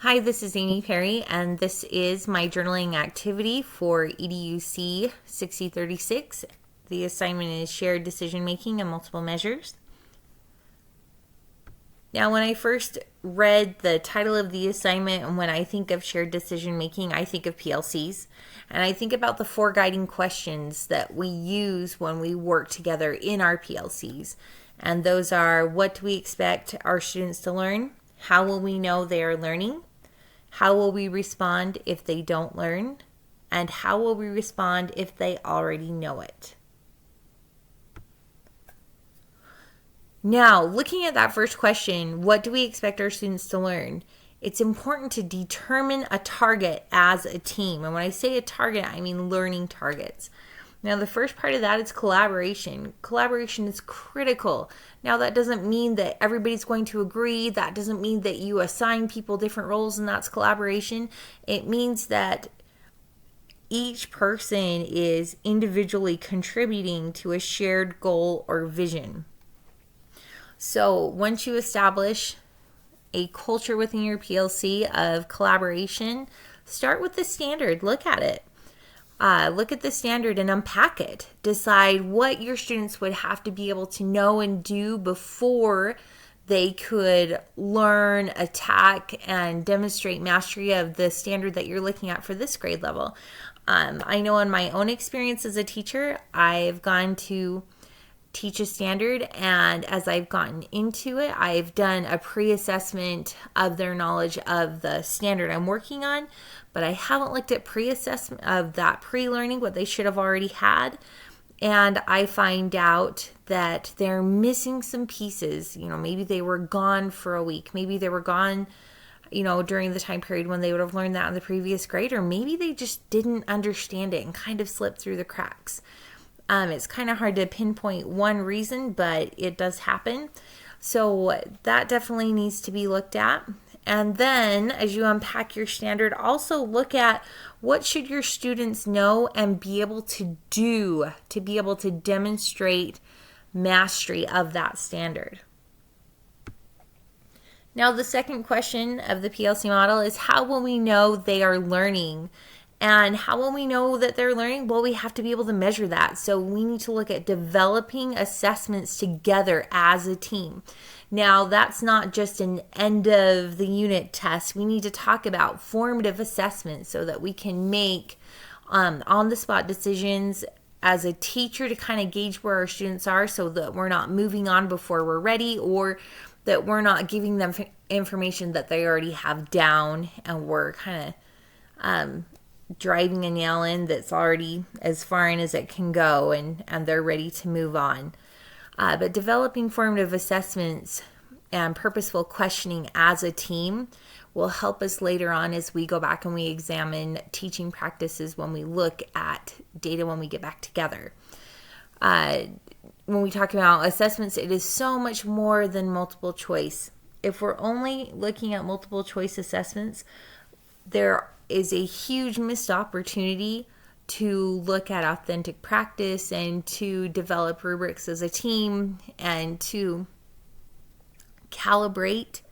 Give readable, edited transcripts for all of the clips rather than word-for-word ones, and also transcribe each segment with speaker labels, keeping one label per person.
Speaker 1: Hi, this is Amy Perry, and this is my journaling activity for EDUC 6036. The assignment is shared decision making and multiple measures. Now, when I first read the title of the assignment and when I think of shared decision making, I think of PLCs. And I think about the 4 guiding questions that we use when we work together in our PLCs. And those are: what do we expect our students to learn? How will we know they are learning? How will we respond if they don't learn? And how will we respond if they already know it? Now, looking at that first question, what do we expect our students to learn? It's important to determine a target as a team. And when I say a target, I mean learning targets. Now, the first part of that is collaboration. Collaboration is critical. Now, that doesn't mean that everybody's going to agree. That doesn't mean that you assign people different roles and that's collaboration. It means that each person is individually contributing to a shared goal or vision. So once you establish a culture within your PLC of collaboration, start with the standard. Look at it. Look at the standard and unpack it. Decide what your students would have to be able to know and do before they could learn, attack, and demonstrate mastery of the standard that you're looking at for this grade level. I know in my own experience as a teacher, I've gone to teach a standard, and as I've gotten into it, I've done a pre-assessment of their knowledge of the standard I'm working on, but I haven't looked at pre-assessment of that pre-learning, what they should have already had, and I find out that they're missing some pieces. Maybe they were gone for a week, maybe they were gone during the time period when they would have learned that in the previous grade, or maybe they just didn't understand it and kind of slipped through the cracks. It's kind of hard to pinpoint one reason, but it does happen. So that definitely needs to be looked at. And then as you unpack your standard, also look at what should your students know and be able to do to be able to demonstrate mastery of that standard. Now, the second question of the PLC model is, how will we know they are learning? And how will we know that they're learning? Well, we have to be able to measure that. So we need to look at developing assessments together as a team. Now, that's not just an end of the unit test. We need to talk about formative assessments so that we can make on-the-spot decisions as a teacher to kind of gauge where our students are, so that we're not moving on before we're ready, or that we're not giving them information that they already have down and we're kind of driving a nail in that's already as far in as it can go, and they're ready to move on. But developing formative assessments and purposeful questioning as a team will help us later on as we go back and we examine teaching practices when we look at data when we get back together. When we talk about assessments, it is so much more than multiple choice. If we're only looking at multiple choice assessments, there is a huge missed opportunity to look at authentic practice and to develop rubrics as a team and to calibrate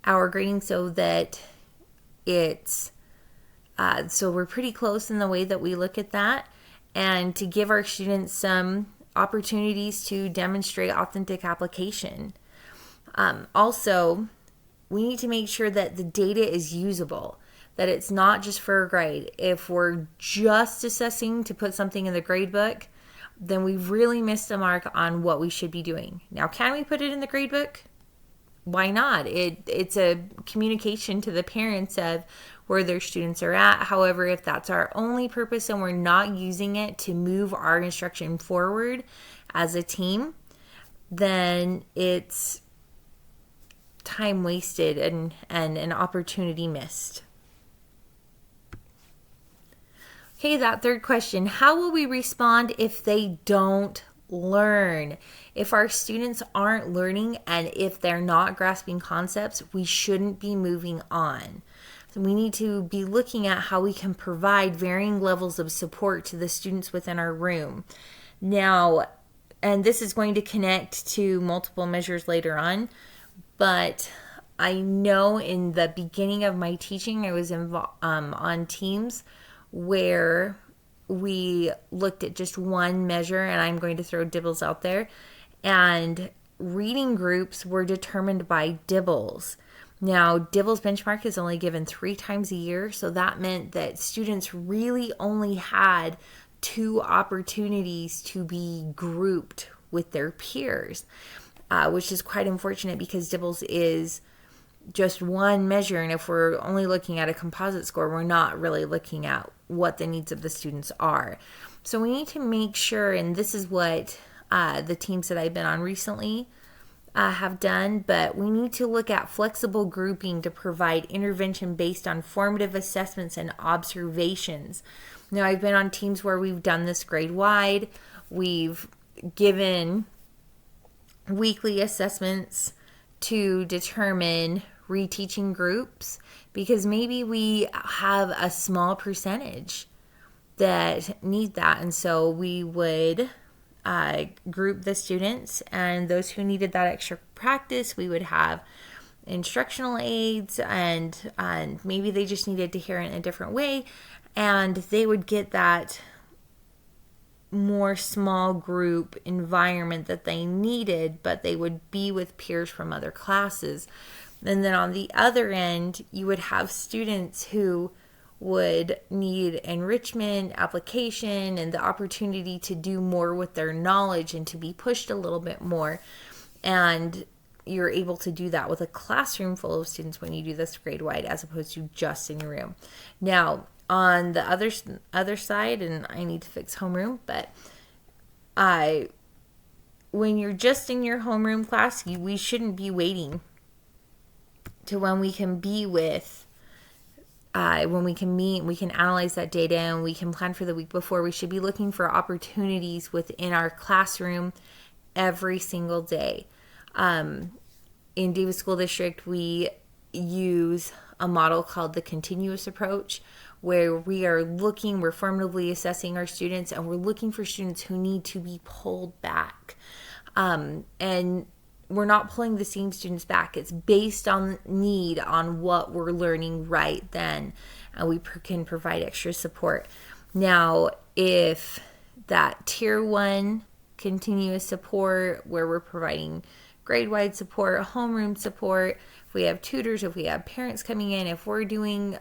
Speaker 1: our grading so that it's so we're pretty close in the way that we look at that, and to give our students some opportunities to demonstrate authentic application. Also, we need to make sure that the data is usable, that it's not just for a grade. If we're just assessing to put something in the grade book, then we've really missed the mark on what we should be doing. Now, can we put it in the grade book? Why not? It's a communication to the parents of where their students are at. However, if that's our only purpose and we're not using it to move our instruction forward as a team, then it's time wasted and an opportunity missed. Okay, that third question, how will we respond if they don't learn? If our students aren't learning and if they're not grasping concepts, we shouldn't be moving on. So we need to be looking at how we can provide varying levels of support to the students within our room. Now, and this is going to connect to multiple measures later on, but I know in the beginning of my teaching, I was on teams where we looked at just one measure, and I'm going to throw dibbles out there, and reading groups were determined by dibbles. Now, dibbles benchmark is only given 3 times a year, so that meant that students really only had 2 opportunities to be grouped with their peers, which is quite unfortunate because dibbles is just one measure, and if we're only looking at a composite score, we're not really looking at what the needs of the students are. So we need to make sure, and this is what the teams that I've been on recently have done, but we need to look at flexible grouping to provide intervention based on formative assessments and observations. Now, I've been on teams where we've done this grade-wide. We've given weekly assessments to determine reteaching groups, because maybe we have a small percentage that need that, and so we would group the students, and those who needed that extra practice, we would have instructional aids, and maybe they just needed to hear it in a different way, and they would get that more small group environment that they needed, but they would be with peers from other classes. And then on the other end, you would have students who would need enrichment, application, and the opportunity to do more with their knowledge and to be pushed a little bit more. And you're able to do that with a classroom full of students when you do this grade-wide as opposed to just in your room. Now, on the other side, and I need to fix homeroom, but when you're just in your homeroom class, we shouldn't be waiting to when we can be with, when we can meet, we can analyze that data, and we can plan for the week before. We should be looking for opportunities within our classroom every single day. In Davis School District, we use a model called the continuous approach, where we're formatively assessing our students, and we're looking for students who need to be pulled back. And we're not pulling the same students back. It's based on need, on what we're learning right then, and we can provide extra support. Now, if that tier 1 continuous support, where we're providing grade-wide support, homeroom support, if we have tutors, if we have parents coming in, if we're doing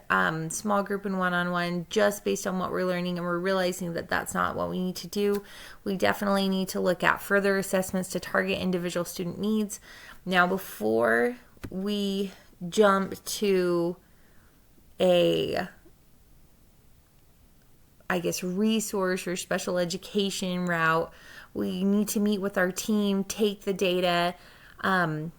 Speaker 1: small group and one-on-one just based on what we're learning, and we're realizing that that's not what we need to do, we definitely need to look at further assessments to target individual student needs. Now, before we jump to a, resource or special education route, we need to meet with our team, take the data, and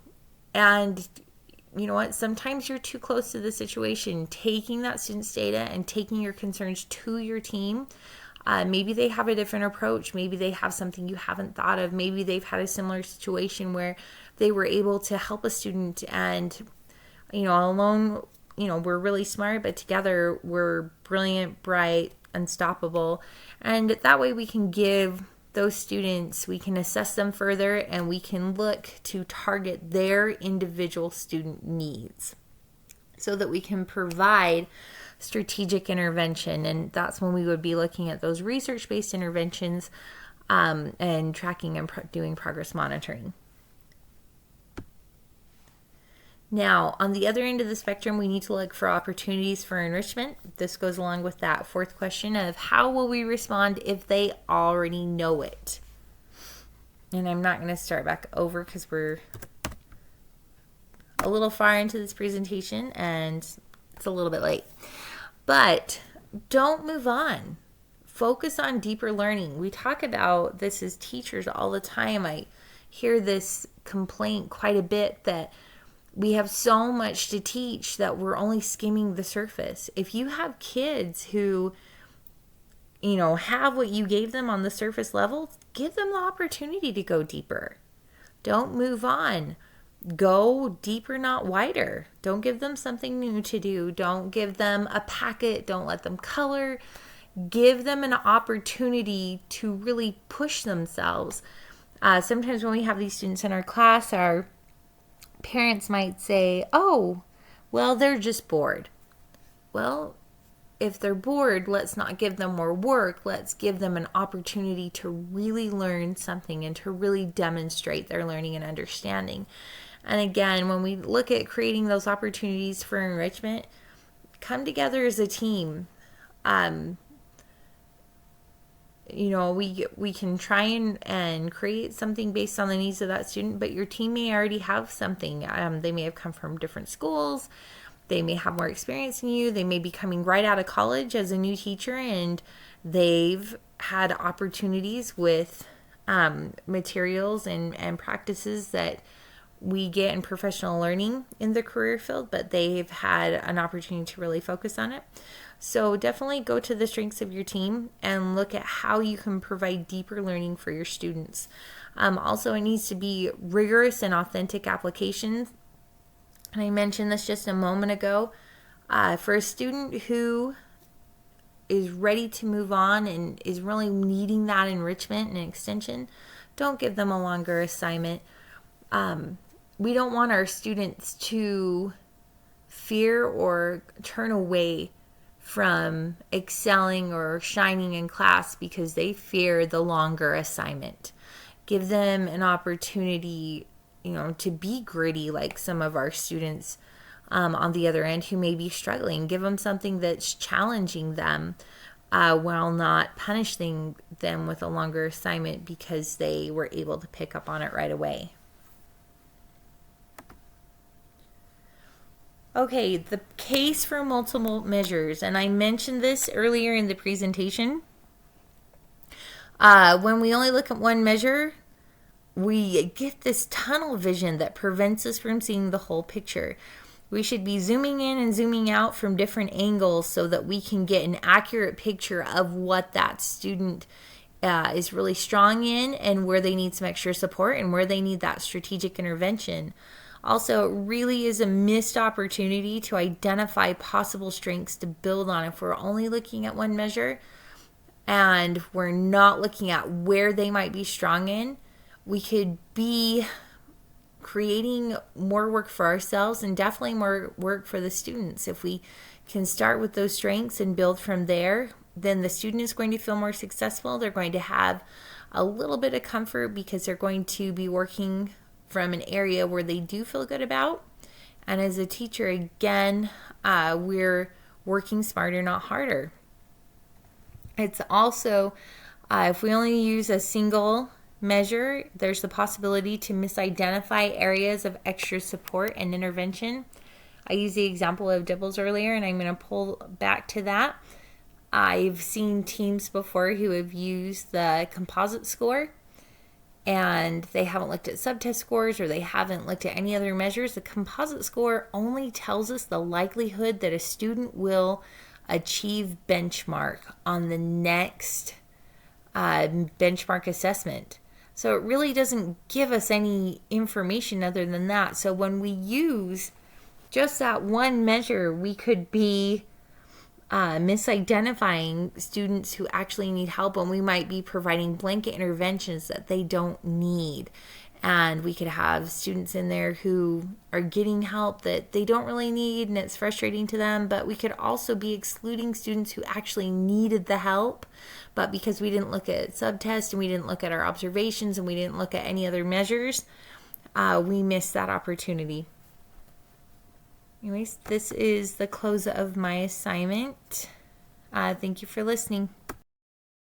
Speaker 1: you know what? Sometimes you're too close to the situation. Taking that student's data and taking your concerns to your team, maybe they have a different approach. Maybe they have something you haven't thought of. Maybe they've had a similar situation where they were able to help a student, and alone, we're really smart, but together we're brilliant, bright, unstoppable. And that way we can give those students, we can assess them further, and we can look to target their individual student needs so that we can provide strategic intervention. And that's when we would be looking at those research-based interventions and tracking and doing progress monitoring. Now, on the other end of the spectrum, we need to look for opportunities for enrichment. This goes along with that fourth question of how will we respond if they already know it? And I'm not going to start back over because we're a little far into this presentation and it's a little bit late. But don't move on. Focus on deeper learning. We talk about this as teachers all the time. I hear this complaint quite a bit that we have so much to teach that we're only skimming the surface. If you have kids who, have what you gave them on the surface level, give them the opportunity to go deeper. Don't move on. Go deeper, not wider. Don't give them something new to do. Don't give them a packet. Don't let them color. Give them an opportunity to really push themselves. Sometimes when we have these students in our class, our Parents might say, oh, well, they're just bored. Well, if they're bored, let's not give them more work. Let's give them an opportunity to really learn something and to really demonstrate their learning and understanding. And again, when we look at creating those opportunities for enrichment, come together as a team. We can try and create something based on the needs of that student, but your team may already have something. They may have come from different schools. They may have more experience than you. They may be coming right out of college as a new teacher, and they've had opportunities with materials and practices that we get in professional learning in the career field, but they've had an opportunity to really focus on it. So definitely go to the strengths of your team and look at how you can provide deeper learning for your students. Also, it needs to be rigorous and authentic applications. And I mentioned this just a moment ago. For a student who is ready to move on and is really needing that enrichment and extension, don't give them a longer assignment. We don't want our students to fear or turn away from excelling or shining in class because they fear the longer assignment. Give them an opportunity, to be gritty like some of our students on the other end who may be struggling. Give them something that's challenging them while not punishing them with a longer assignment because they were able to pick up on it right away. Okay, the case for multiple measures, and I mentioned this earlier in the presentation. When we only look at one measure, we get this tunnel vision that prevents us from seeing the whole picture. We should be zooming in and zooming out from different angles so that we can get an accurate picture of what that student is really strong in and where they need some extra support and where they need that strategic intervention. Also, it really is a missed opportunity to identify possible strengths to build on. If we're only looking at one measure and we're not looking at where they might be strong in, we could be creating more work for ourselves and definitely more work for the students. If we can start with those strengths and build from there, then the student is going to feel more successful. They're going to have a little bit of comfort because they're going to be working from an area where they do feel good about. And as a teacher, again, we're working smarter, not harder. It's also, if we only use a single measure, there's the possibility to misidentify areas of extra support and intervention. I used the example of DIBELS earlier, and I'm going to pull back to that. I've seen teams before who have used the composite score, and they haven't looked at subtest scores or they haven't looked at any other measures. The composite score only tells us the likelihood that a student will achieve benchmark on the next benchmark assessment. So it really doesn't give us any information other than that. So when we use just that one measure, we could be misidentifying students who actually need help, and we might be providing blanket interventions that they don't need. And we could have students in there who are getting help that they don't really need, and it's frustrating to them. But we could also be excluding students who actually needed the help, but because we didn't look at subtests and we didn't look at our observations and we didn't look at any other measures, we missed that opportunity. Anyways, this is the close of my assignment. Thank you for listening.